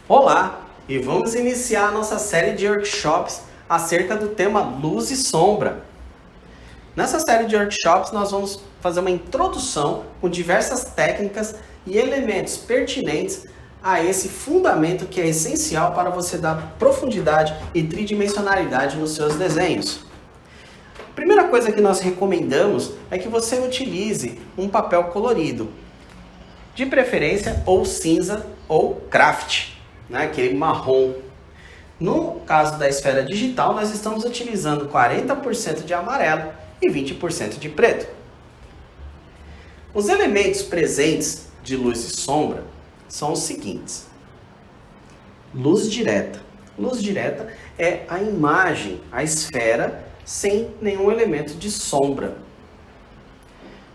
Olá, e vamos iniciar a nossa série de workshops acerca do tema luz e sombra. Nessa série de workshops nós vamos fazer uma introdução com diversas técnicas e elementos pertinentes a esse fundamento que é essencial para você dar profundidade e tridimensionalidade nos seus desenhos. A primeira coisa que nós recomendamos é que você utilize um papel colorido, de preferência ou cinza ou craft, aquele marrom. No caso da esfera digital, nós estamos utilizando 40% de amarelo e 20% de preto. Os elementos presentes de luz e sombra são os seguintes. Luz direta. Luz direta é a imagem, a esfera, sem nenhum elemento de sombra.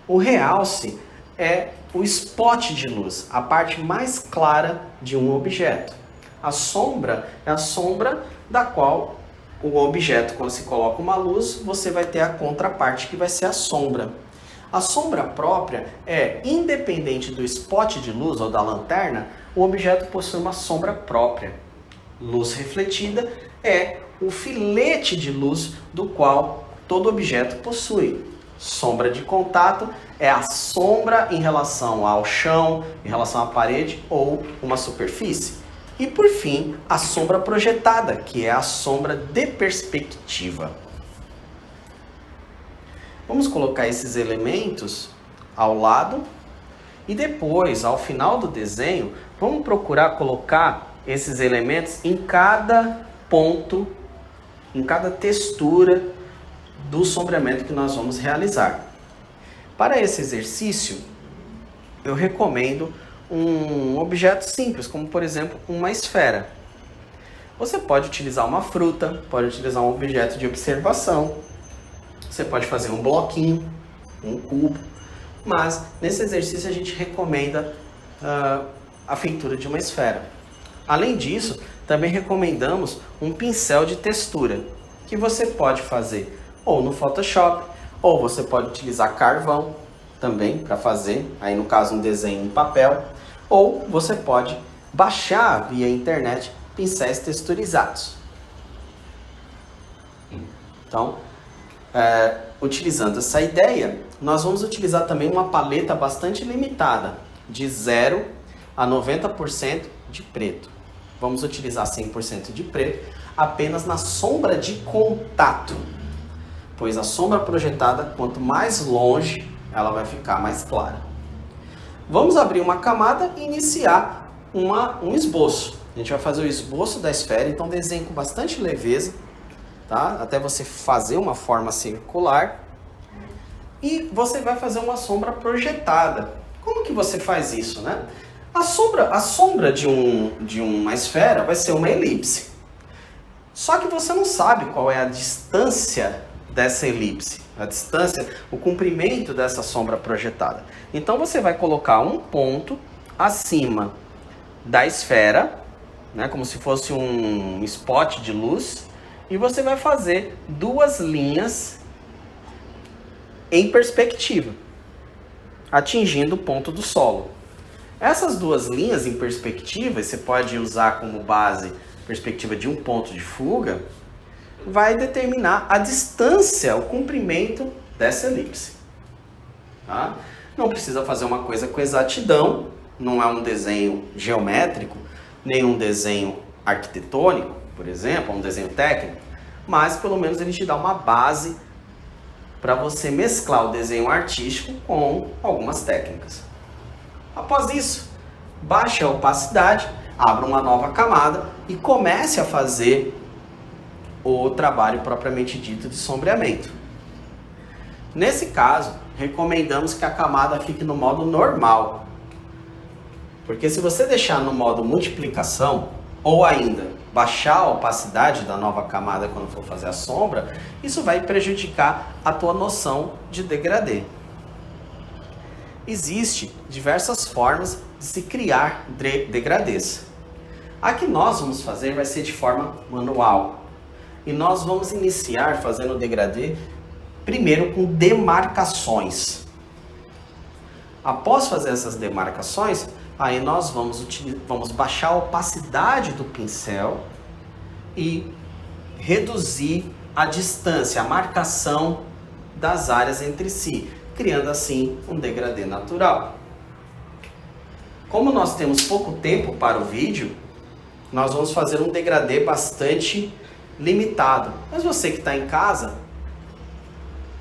O realce é o spot de luz, a parte mais clara de um objeto. A sombra é a sombra da qual o objeto, quando se coloca uma luz, você vai ter a contraparte que vai ser a sombra. A sombra própria é, independente do spot de luz ou da lanterna, o objeto possui uma sombra própria. Luz refletida é o filete de luz do qual todo objeto possui. Sombra de contato é a sombra em relação ao chão, em relação à parede ou uma superfície. E por fim, a sombra projetada, que é a sombra de perspectiva. Vamos colocar esses elementos ao lado e depois, ao final do desenho, vamos procurar colocar esses elementos em cada ponto, em cada textura do sombreamento que nós vamos realizar. Para esse exercício, eu recomendo um objeto simples, como por exemplo uma esfera. Você pode utilizar uma fruta, pode utilizar um objeto de observação, você pode fazer um bloquinho, um cubo, mas nesse exercício a gente recomenda a feitura de uma esfera. Além disso, também recomendamos um pincel de textura, que você pode fazer ou no Photoshop, ou você pode utilizar carvão também para fazer, aí no caso um desenho em papel, ou você pode baixar via internet pincéis texturizados. Então, utilizando essa ideia, nós vamos utilizar também uma paleta bastante limitada, de 0 a 90% de preto. Vamos utilizar 100% de preto apenas na sombra de contato, pois a sombra projetada, quanto mais longe, ela vai ficar mais clara. Vamos abrir uma camada e iniciar um esboço. A gente vai fazer o esboço da esfera, então desenhe com bastante leveza, tá? Até você fazer uma forma circular. E você vai fazer uma sombra projetada. Como que você faz isso, né? A sombra de uma esfera vai ser uma elipse. Só que você não sabe qual é a distância dessa elipse, a distância, o comprimento dessa sombra projetada. Então você vai colocar um ponto acima da esfera, como se fosse um spot de luz, e você vai fazer duas linhas em perspectiva, atingindo o ponto do solo. Essas duas linhas em perspectiva, você pode usar como base perspectiva de um ponto de fuga, vai determinar a distância, o comprimento dessa elipse. Tá? Não precisa fazer uma coisa com exatidão, não é um desenho geométrico, nem um desenho arquitetônico, por exemplo, um desenho técnico, mas pelo menos ele te dá uma base para você mesclar o desenho artístico com algumas técnicas. Após isso, baixe a opacidade, abra uma nova camada e comece a fazer o trabalho propriamente dito de sombreamento. Nesse caso, recomendamos que a camada fique no modo normal, porque se você deixar no modo multiplicação, ou ainda baixar a opacidade da nova camada quando for fazer a sombra, isso vai prejudicar a tua noção de degradê. Existem diversas formas de se criar degradês. A que nós vamos fazer vai ser de forma manual. E nós vamos iniciar fazendo o degradê primeiro com demarcações. Após fazer essas demarcações, Aí nós vamos baixar a opacidade do pincel e reduzir a distância, a marcação das áreas entre si, criando assim um degradê natural. Como nós temos pouco tempo para o vídeo, nós vamos fazer um degradê bastante limitado. Mas você que está em casa,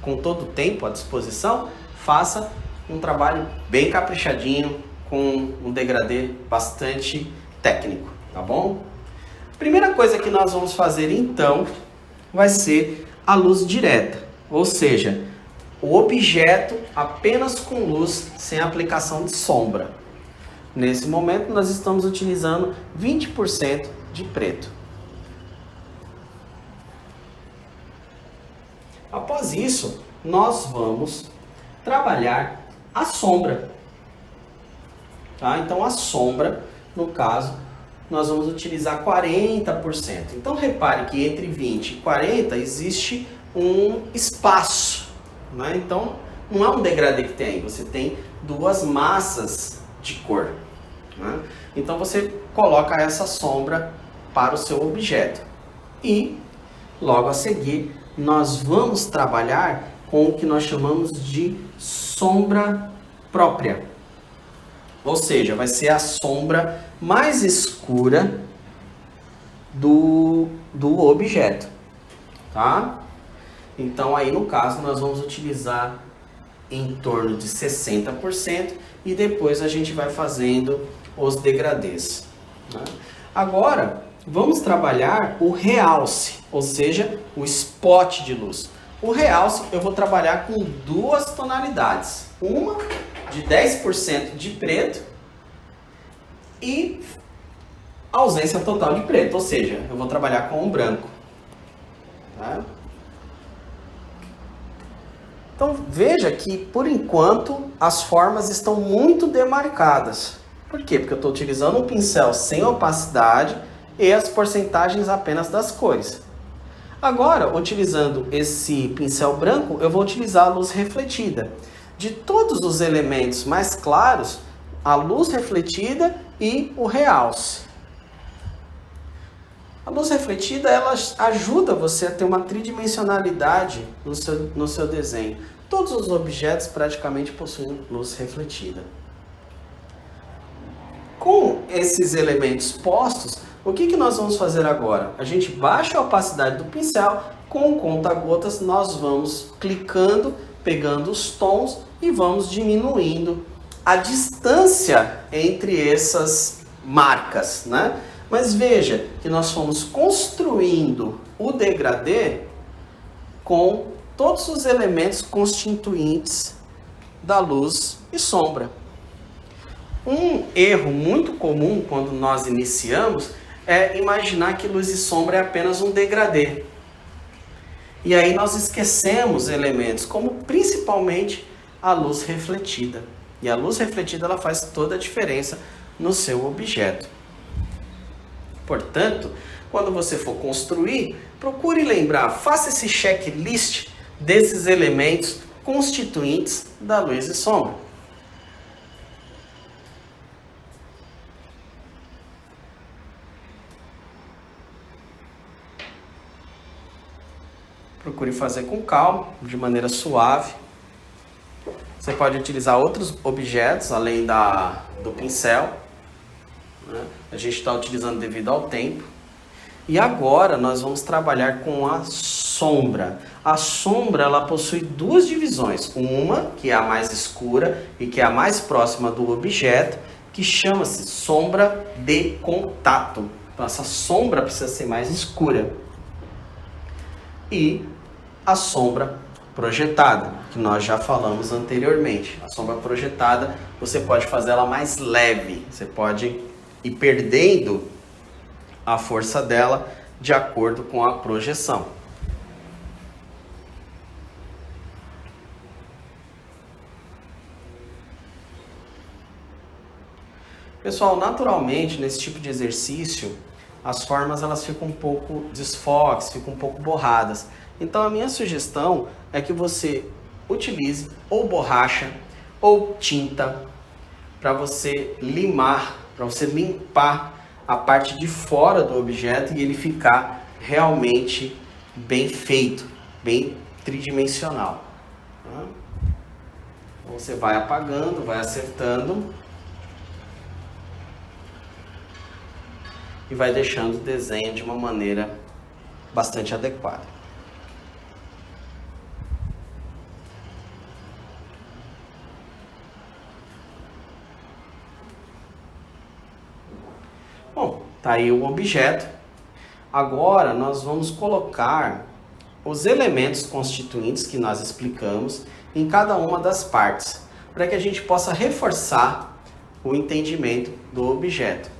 com todo o tempo à disposição, faça um trabalho bem caprichadinho, com um degradê bastante técnico, tá bom? Primeira coisa que nós vamos fazer então vai ser a luz direta, ou seja, o objeto apenas com luz, sem aplicação de sombra. Nesse momento nós estamos utilizando 20% de preto. Após isso, nós vamos trabalhar a sombra. Tá? Então a sombra, no caso, nós vamos utilizar 40%. Então repare que entre 20 e 40 existe um espaço, né? Então não é um degradê que tem aí, você tem duas massas de cor, né? Então você coloca essa sombra para o seu objeto. E logo a seguir nós vamos trabalhar com o que nós chamamos de sombra própria. Ou seja, vai ser a sombra mais escura do objeto, tá? Então aí no caso nós vamos utilizar em torno de 60% e depois a gente vai fazendo os degradês, né? Agora vamos trabalhar o realce, ou seja, o spot de luz. O realce eu vou trabalhar com duas tonalidades, uma de 10% de preto e ausência total de preto, ou seja, eu vou trabalhar com o branco, tá? Então veja que por enquanto as formas estão muito demarcadas. Por quê? Porque eu estou utilizando um pincel sem opacidade e as porcentagens apenas das cores. Agora, utilizando esse pincel branco, eu vou utilizar a luz refletida. De todos os elementos mais claros, a luz refletida e o realce. A luz refletida ela ajuda você a ter uma tridimensionalidade no seu desenho. Todos os objetos praticamente possuem luz refletida. Com esses elementos postos, o que nós vamos fazer agora? A gente baixa a opacidade do pincel, com o conta-gotas nós vamos clicando, pegando os tons e vamos diminuindo a distância entre essas marcas, né? Mas veja que nós fomos construindo o degradê com todos os elementos constituintes da luz e sombra. Um erro muito comum quando nós iniciamos é imaginar que luz e sombra é apenas um degradê. E aí nós esquecemos elementos como principalmente a luz refletida. E a luz refletida ela faz toda a diferença no seu objeto. Portanto, quando você for construir, procure lembrar, faça esse checklist desses elementos constituintes da luz e sombra. Procure fazer com calma, de maneira suave. Você pode utilizar outros objetos além do pincel, né? A gente está utilizando devido ao tempo. E agora nós vamos trabalhar com a sombra. A sombra ela possui duas divisões. Uma que é a mais escura e que é a mais próxima do objeto, que chama-se sombra de contato. Então essa sombra precisa ser mais escura. E a sombra projetada, que nós já falamos anteriormente. A sombra projetada, você pode fazer ela mais leve, você pode ir perdendo a força dela de acordo com a projeção. Pessoal, naturalmente, nesse tipo de exercício, as formas elas ficam um pouco desfoques, ficam um pouco borradas. Então a minha sugestão é que você utilize ou borracha ou tinta para você limar, para você limpar a parte de fora do objeto e ele ficar realmente bem feito, bem tridimensional. Então você vai apagando, vai acertando e vai deixando o desenho de uma maneira bastante adequada. Bom, tá aí o objeto. Agora nós vamos colocar os elementos constituintes que nós explicamos em cada uma das partes, para que a gente possa reforçar o entendimento do objeto.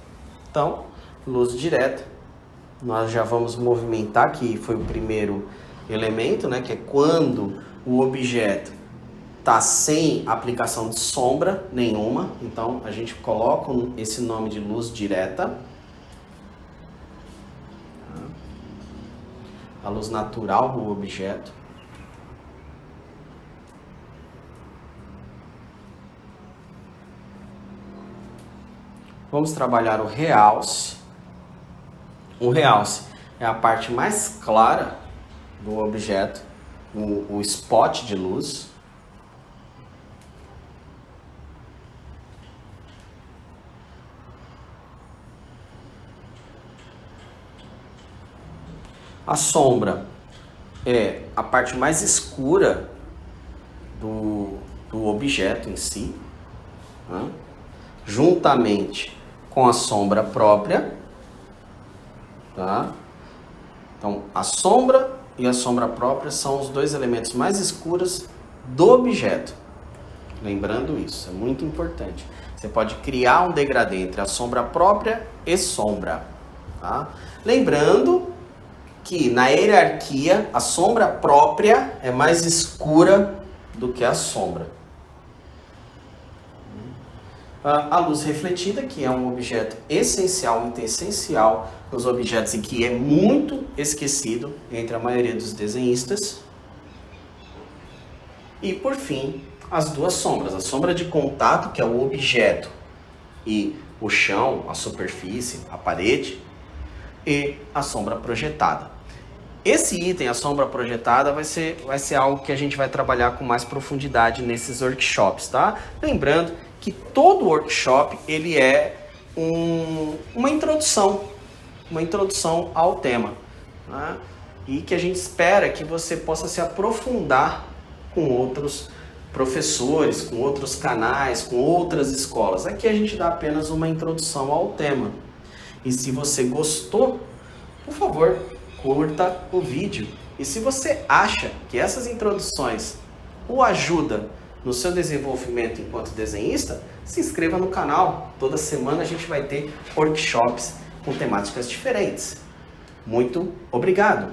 Então, luz direta, nós já vamos movimentar, que foi o primeiro elemento, né, que é quando o objeto está sem aplicação de sombra nenhuma. Então, a gente coloca esse nome de luz direta. A luz natural do objeto. Vamos trabalhar o realce. O realce é a parte mais clara do objeto, o spot de luz. A sombra é a parte mais escura do objeto em si, né? Juntamente com a sombra própria, tá? Então, a sombra e a sombra própria são os dois elementos mais escuros do objeto. Lembrando isso, é muito importante. Você pode criar um degradê entre a sombra própria e sombra, tá? Lembrando que na hierarquia a sombra própria é mais escura do que a sombra. A luz refletida, que é um objeto essencial, muito essencial nos objetos e que é muito esquecido entre a maioria dos desenhistas. E por fim, as duas sombras, a sombra de contato, que é o objeto, e o chão, a superfície, a parede, e a sombra projetada. Esse item, a sombra projetada, vai ser algo que a gente vai trabalhar com mais profundidade nesses workshops, tá? Lembrando que todo workshop ele é uma introdução ao tema, né? E que a gente espera que você possa se aprofundar com outros professores, com outros canais, com outras escolas. Aqui a gente dá apenas uma introdução ao tema. E se você gostou, por favor, curta o vídeo. E se você acha que essas introduções o ajudam no seu desenvolvimento enquanto desenhista, se inscreva no canal. Toda semana a gente vai ter workshops com temáticas diferentes. Muito obrigado!